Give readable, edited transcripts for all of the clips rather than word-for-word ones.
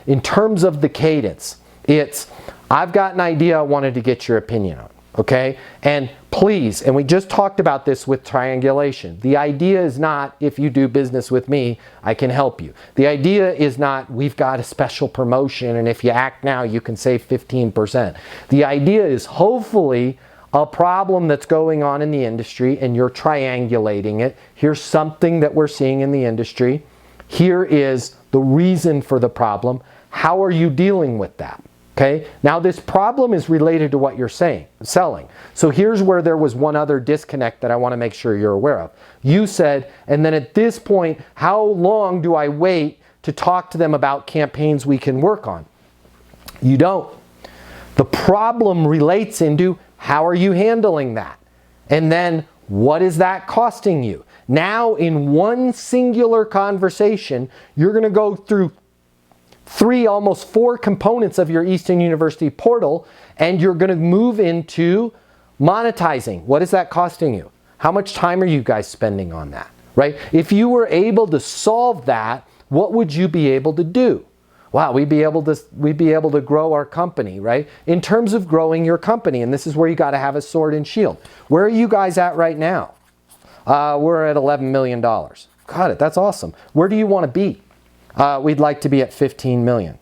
in terms of the cadence, it's, I've got an idea I wanted to get your opinion on, okay? And please, and we just talked about this with triangulation. The idea is not, if you do business with me, I can help you. The idea is not, we've got a special promotion and if you act now, you can save 15%. The idea is hopefully a problem that's going on in the industry and you're triangulating it. Here's something that we're seeing in the industry. Here is the reason for the problem. How are you dealing with that? Okay, now this problem is related to what you're selling. So here's where there was one other disconnect that I want to make sure you're aware of. You said, and then at this point, how long do I wait to talk to them about campaigns we can work on? You don't. The problem relates into how are you handling that? And then what is that costing you? Now in one singular conversation, you're going to go through 3, almost 4 components of your Easton University portal, and you're going to move into monetizing. What is that costing you? How much time are you guys spending on that, right? If you were able to solve that, what would you be able to do? Wow, we'd be able to grow our company, right? In terms of growing your company, and this is where you got to have a sword and shield. Where are you guys at right now? We're at $11 million. Got it, that's awesome. Where do you want to be? We'd like to be at 15 million,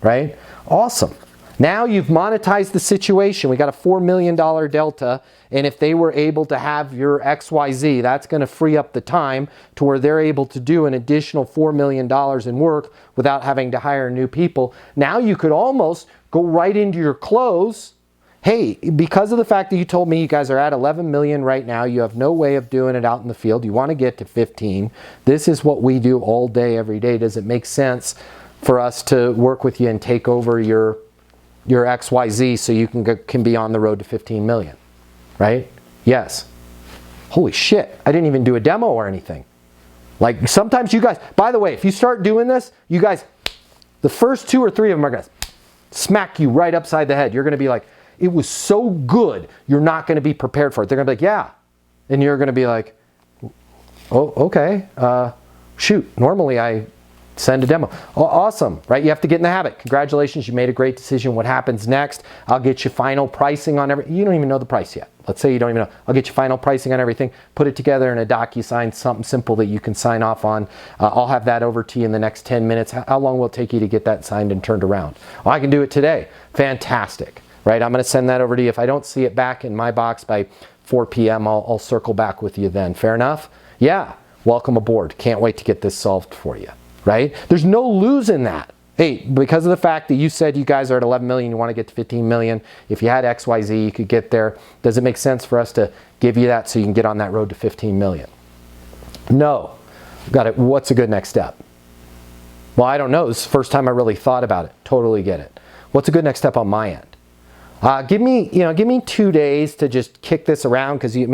right? Awesome. Now you've monetized the situation. We got a $4 million delta, and if they were able to have your XYZ, that's going to free up the time to where they're able to do an additional $4 million in work without having to hire new people. Now you could almost go right into your close. Hey, because of the fact that you told me you guys are at 11 million right now, you have no way of doing it out in the field. You want to get to 15. This is what we do all day, every day. Does it make sense for us to work with you and take over your XYZ so you can be on the road to 15 million, right? Yes. Holy shit, I didn't even do a demo or anything. Like sometimes you guys, by the way, if you start doing this, you guys, the first 2 or 3 of them are going to smack you right upside the head. You're going to be like, it was so good, you're not going to be prepared for it. They're going to be like, yeah. And you're going to be like, oh, okay. Shoot, normally I send a demo. Oh, awesome, right? You have to get in the habit. Congratulations, you made a great decision. What happens next? I'll get you final pricing on everything. You don't even know the price yet. Let's say you don't even know. I'll get you final pricing on everything. Put it together in a DocuSign, something simple that you can sign off on. I'll have that over to you in the next 10 minutes. How long will it take you to get that signed and turned around? Well, I can do it today. Fantastic. Right, I'm going to send that over to you. If I don't see it back in my box by 4 p.m., I'll circle back with you then. Fair enough? Yeah, welcome aboard. Can't wait to get this solved for you, right? There's no lose in that. Hey, because of the fact that you said you guys are at 11 million, you want to get to 15 million. If you had XYZ, you could get there. Does it make sense for us to give you that so you can get on that road to 15 million? No. Got it. What's a good next step? Well, I don't know. This is the first time I really thought about it. Totally get it. What's a good next step on my end? Give me 2 days to just kick this around, because you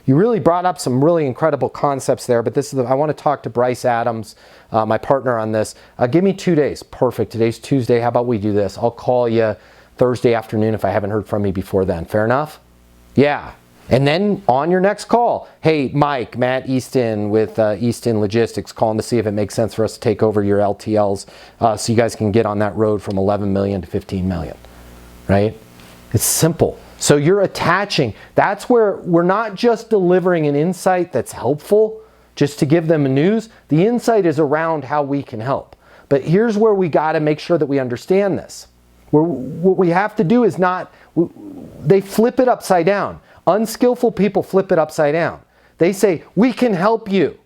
really brought up some really incredible concepts there. But this is I want to talk to Bryce Adams, my partner on this. Give me 2 days. Perfect. Today's Tuesday. How about we do this? I'll call you Thursday afternoon if I haven't heard from you before then. Fair enough? Yeah. And then on your next call, hey, Mike, Matt Easton with Easton Logistics, calling to see if it makes sense for us to take over your LTLs so you guys can get on that road from 11 million to 15 million. Right? It's simple. So you're attaching. That's where we're not just delivering an insight that's helpful just to give them news. The insight is around how we can help. But here's where we got to make sure that we understand this. What we have to do is they flip it upside down. Unskillful people flip it upside down. They say, we can help you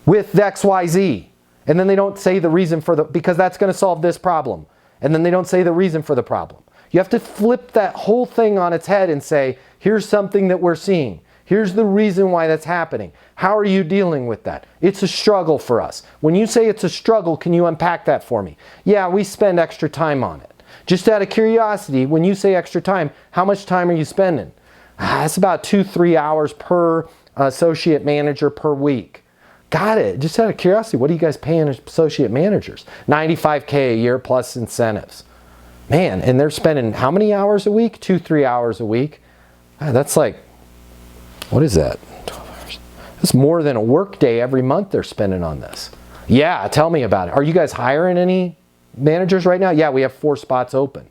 with XYZ. And then they don't say the reason because that's going to solve this problem. And then they don't say the reason for the problem. You have to flip that whole thing on its head and say, here's something that we're seeing. Here's the reason why that's happening. How are you dealing with that? It's a struggle for us. When you say it's a struggle, can you unpack that for me? Yeah, we spend extra time on it. Just out of curiosity, when you say extra time, how much time are you spending? It's about 2-3 hours per associate manager per week. Got it. Just out of curiosity, what are you guys paying associate managers? $95K a year plus incentives. Man, and they're spending how many hours a week? 2-3 hours a week. That's like, what is that? 12 hours. That's more than a work day every month they're spending on this. Yeah, tell me about it. Are you guys hiring any managers right now? Yeah, we have 4 spots open.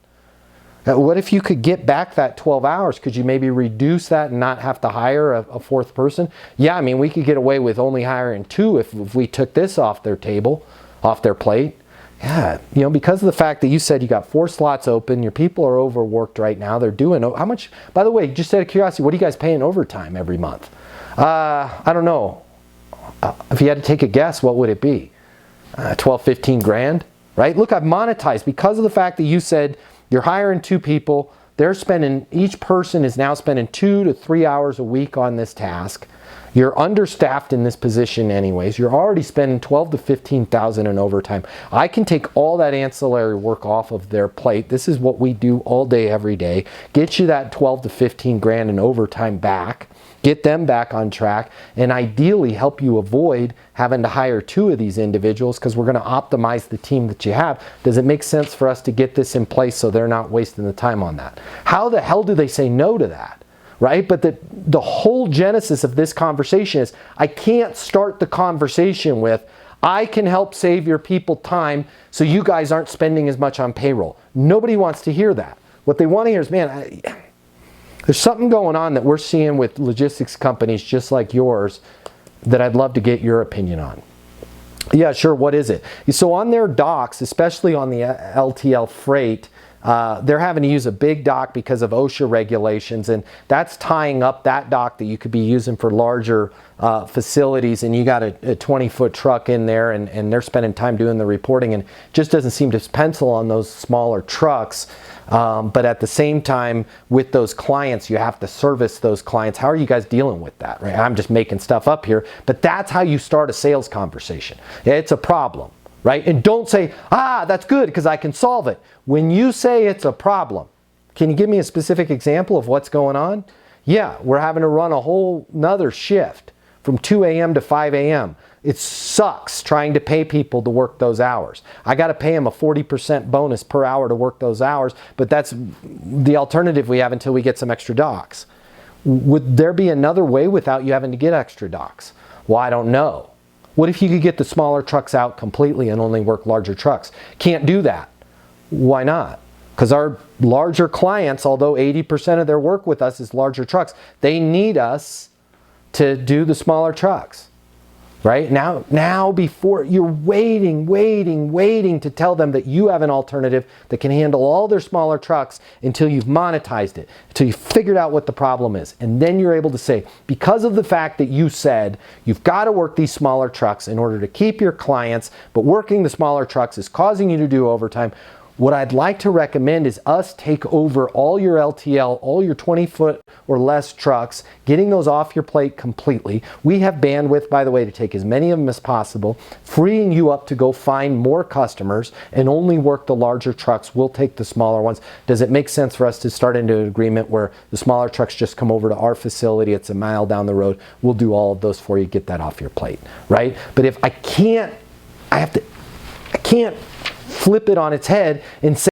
What if you could get back that 12 hours? Could you maybe reduce that and not have to hire a 4th person? Yeah, I mean, we could get away with only hiring 2 if we took this off their table, off their plate. Yeah, you know, because of the fact that you said you got 4 slots open, your people are overworked right now. They're doing, how much, by the way, just out of curiosity, what are you guys paying overtime every month? I don't know. If you had to take a guess, what would it be? 12, 15 grand, right? Look, I've monetized because of the fact that you said you're hiring 2 people. They're spending, each person is now spending 2 to 3 hours a week on this task. You're understaffed in this position anyways. You're already spending 12 to 15,000 in overtime. I can take all that ancillary work off of their plate. This is what we do all day, every day. Get you that 12 to 15 grand in overtime back. Get them back on track, and ideally help you avoid having to hire 2 of these individuals, because we're going to optimize the team that you have. Does it make sense for us to get this in place so they're not wasting the time on that? How the hell do they say no to that? Right? But the whole genesis of this conversation is, I can't start the conversation with, I can help save your people time so you guys aren't spending as much on payroll. Nobody wants to hear that. What they want to hear is, man, there's something going on that we're seeing with logistics companies just like yours that I'd love to get your opinion on. Yeah, sure, what is it? So on their docks, especially on the LTL freight, they're having to use a big dock because of OSHA regulations, and that's tying up that dock that you could be using for larger facilities, and you got a 20-foot truck in there, and they're spending time doing the reporting, and it just doesn't seem to pencil on those smaller trucks. But at the same time, with those clients, you have to service those clients. How are you guys dealing with that? Right? I'm just making stuff up here, but that's how you start a sales conversation. It's a problem. Right? And don't say, that's good because I can solve it. When you say it's a problem, can you give me a specific example of what's going on? Yeah, we're having to run a whole nother shift from 2 a.m. to 5 a.m. It sucks trying to pay people to work those hours. I got to pay them a 40% bonus per hour to work those hours, but that's the alternative we have until we get some extra docks. Would there be another way without you having to get extra docks? Well, I don't know. What if you could get the smaller trucks out completely and only work larger trucks? Can't do that. Why not? Because our larger clients, although 80% of their work with us is larger trucks, they need us to do the smaller trucks. Right? Now before you're waiting to tell them that you have an alternative that can handle all their smaller trucks until you've monetized it, until you've figured out what the problem is. And then you're able to say, because of the fact that you said you've got to work these smaller trucks in order to keep your clients, but working the smaller trucks is causing you to do overtime, what I'd like to recommend is us take over all your LTL, all your 20-foot or less trucks, getting those off your plate completely. We have bandwidth, by the way, to take as many of them as possible, freeing you up to go find more customers and only work the larger trucks. We'll take the smaller ones. Does it make sense for us to start into an agreement where the smaller trucks just come over to our facility? It's a mile down the road. We'll do all of those for you. Get that off your plate, right? But if I can't flip it on its head and say,